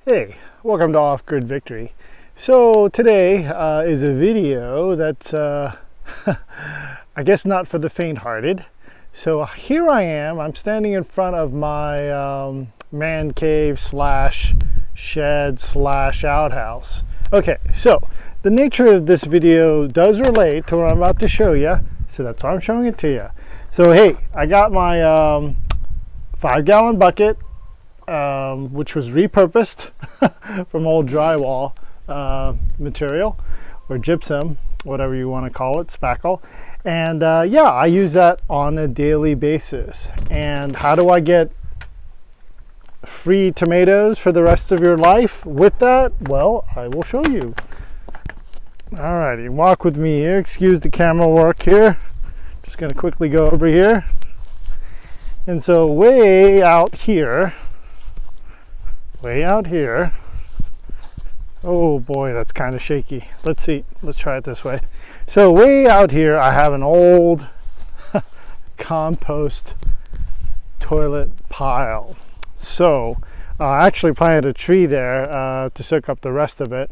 Hey, welcome to Off-Grid Victory. So today is a video that's, I guess not for the faint-hearted. So here I am, I'm standing in front of my man cave slash shed slash outhouse. Okay, so the nature of this video does relate to what I'm about to show you, so that's why I'm showing it to you. So hey, I got my 5-gallon bucket, which was repurposed from old drywall material or gypsum, whatever you want to call it, spackle. And yeah, I use that on a daily basis. And how do I get free tomatoes for the rest of your life with that? Well, I will show you. Alrighty, walk with me here. Excuse the camera work here. Just going to quickly go over here. And so way out here, oh boy, that's kind of shaky. Let's see, let's try it this way. So way out here I have an old compost toilet pile. So I actually planted a tree there to soak up the rest of it.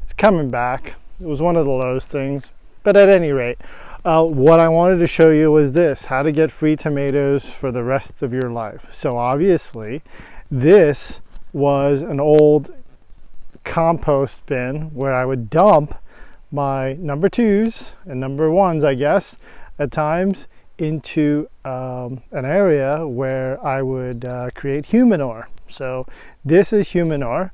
It's coming back. It was one of those things, but at any rate, what I wanted to show you was this: how to get free tomatoes for the rest of your life. So obviously this was an old compost bin where I would dump my number 2s and number 1s, I guess, at times into an area where I would create humanure. So this is humanure.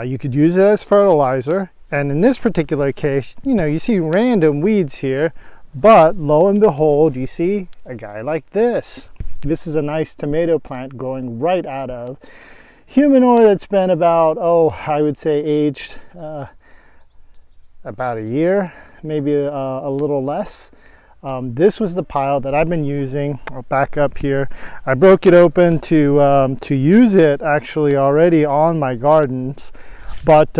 You could use it as fertilizer, and in this particular case, you know, you see random weeds here, but lo and behold, you see a guy like this. This is a nice tomato plant growing right out of humanure that's been about, I would say aged about a year, maybe a little less. This was the pile that I've been using. I'll back up here. I broke it open to use it actually already on my gardens, but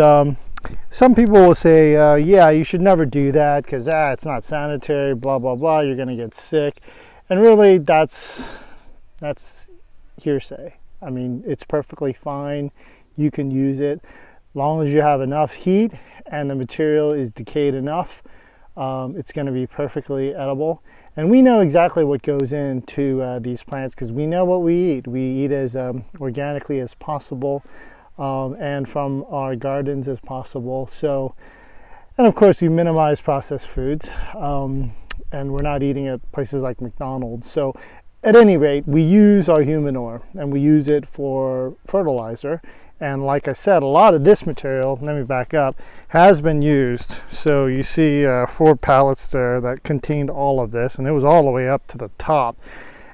some people will say, yeah, you should never do that because it's not sanitary, blah, blah, blah, you're going to get sick. And really, that's hearsay. I mean, it's perfectly fine. You can use it as long as you have enough heat and the material is decayed enough. It's going to be perfectly edible. And we know exactly what goes into these plants because we know what we eat. We eat as organically as possible and from our gardens as possible. So, and of course, we minimize processed foods and we're not eating at places like McDonald's. So at any rate, we use our humanure and we use it for fertilizer. And like I said, a lot of this material, let me back up, has been used. So you see 4 pallets there that contained all of this, and it was all the way up to the top.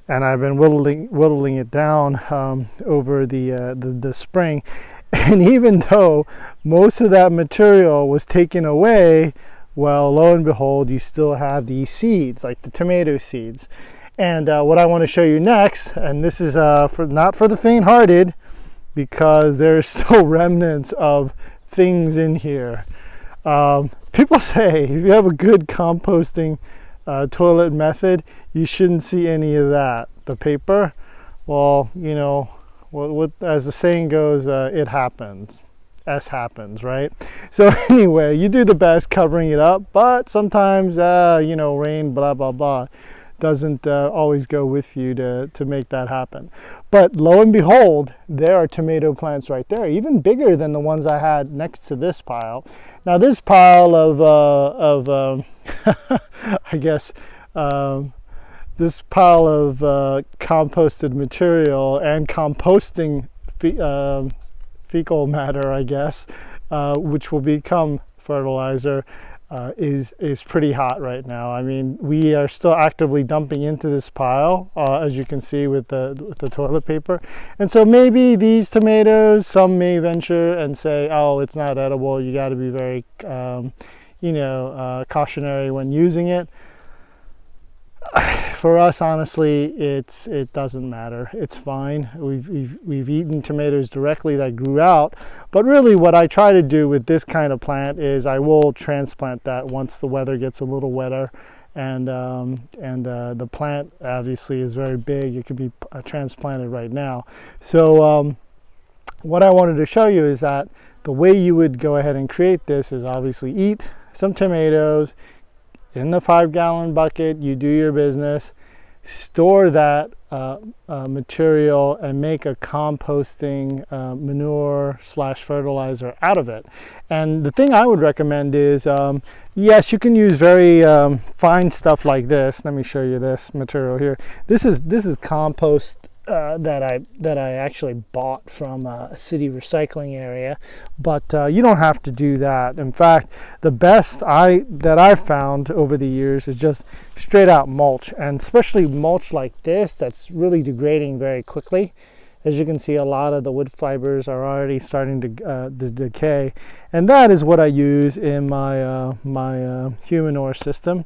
And I've been whittling it down over the spring. And even though most of that material was taken away, well, lo and behold, you still have these seeds, like the tomato seeds. And what I want to show you next, and this is not for the faint-hearted, because there's still remnants of things in here. People say if you have a good composting toilet method, you shouldn't see any of that. The paper, well, you know, what as the saying goes, it happens. S happens, right? So anyway, you do the best covering it up, but sometimes, you know, rain, blah, blah, blah, doesn't always go with you to make that happen. But lo and behold, there are tomato plants right there, even bigger than the ones I had next to this pile. Now this pile of I guess, this pile of composted material and composting fecal matter, I guess, which will become fertilizer, is pretty hot right now. I mean, we are still actively dumping into this pile, as you can see with the toilet paper. And so maybe these tomatoes, some may venture and say, oh, it's not edible. You got to be very, cautionary when using it. For us, honestly, it doesn't matter. It's fine. We've eaten tomatoes directly that grew out, but really what I try to do with this kind of plant is I will transplant that once the weather gets a little wetter, and the plant obviously is very big. It could be transplanted right now. So what I wanted to show you is that the way you would go ahead and create this is obviously eat some tomatoes in the 5-gallon bucket. You do your business, store that material and make a composting manure / fertilizer out of it. And the thing I would recommend is, yes, you can use very fine stuff like this. Let me show you this material here. This is compost that I actually bought from a city recycling area, but you don't have to do that. In fact, the best that I've found over the years is just straight out mulch, and especially mulch like this that's really degrading very quickly. As you can see, a lot of the wood fibers are already starting to decay, and that is what I use in my human manure system.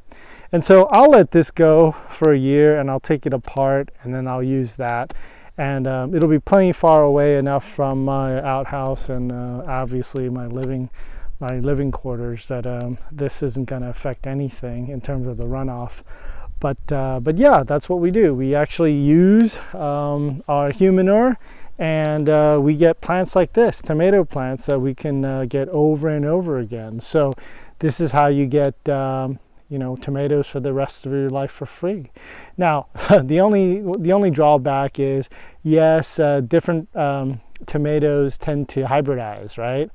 And so I'll let this go for a year, and I'll take it apart, and then I'll use that. And it'll be plenty far away enough from my outhouse and obviously my living quarters that this isn't going to affect anything in terms of the runoff. But yeah, that's what we do. We actually use our human manure, and we get plants like this, tomato plants, that we can get over and over again. So this is how you get tomatoes for the rest of your life for free. Now, the only drawback is, yes, different tomatoes tend to hybridize, right?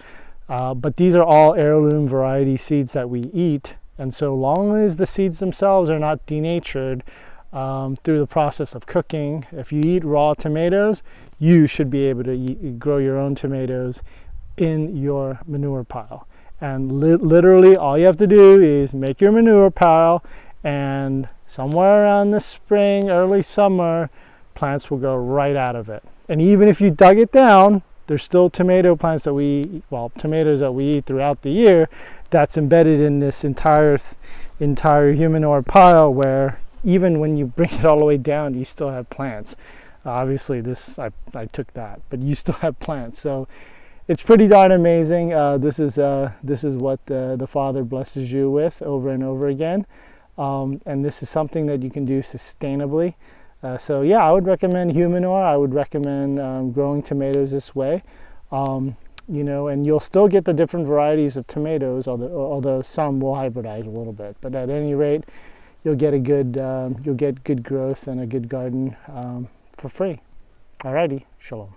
But these are all heirloom variety seeds that we eat. And so long as the seeds themselves are not denatured through the process of cooking, if you eat raw tomatoes, you should be able to grow your own tomatoes in your manure pile. And literally all you have to do is make your manure pile, and somewhere around the spring, early summer, plants will grow right out of it. And even if you dug it down, there's still tomato plants tomatoes that we eat throughout the year that's embedded in this entire human manure pile, where even when you bring it all the way down, you still have plants. Obviously I took that, but you still have plants. So it's pretty darn amazing. This is what the Father blesses you with over and over again. And this is something that you can do sustainably. So yeah, I would recommend human manure. I would recommend growing tomatoes this way. And you'll still get the different varieties of tomatoes, although some will hybridize a little bit. But at any rate, you'll get good growth and a good garden for free. Alrighty, shalom.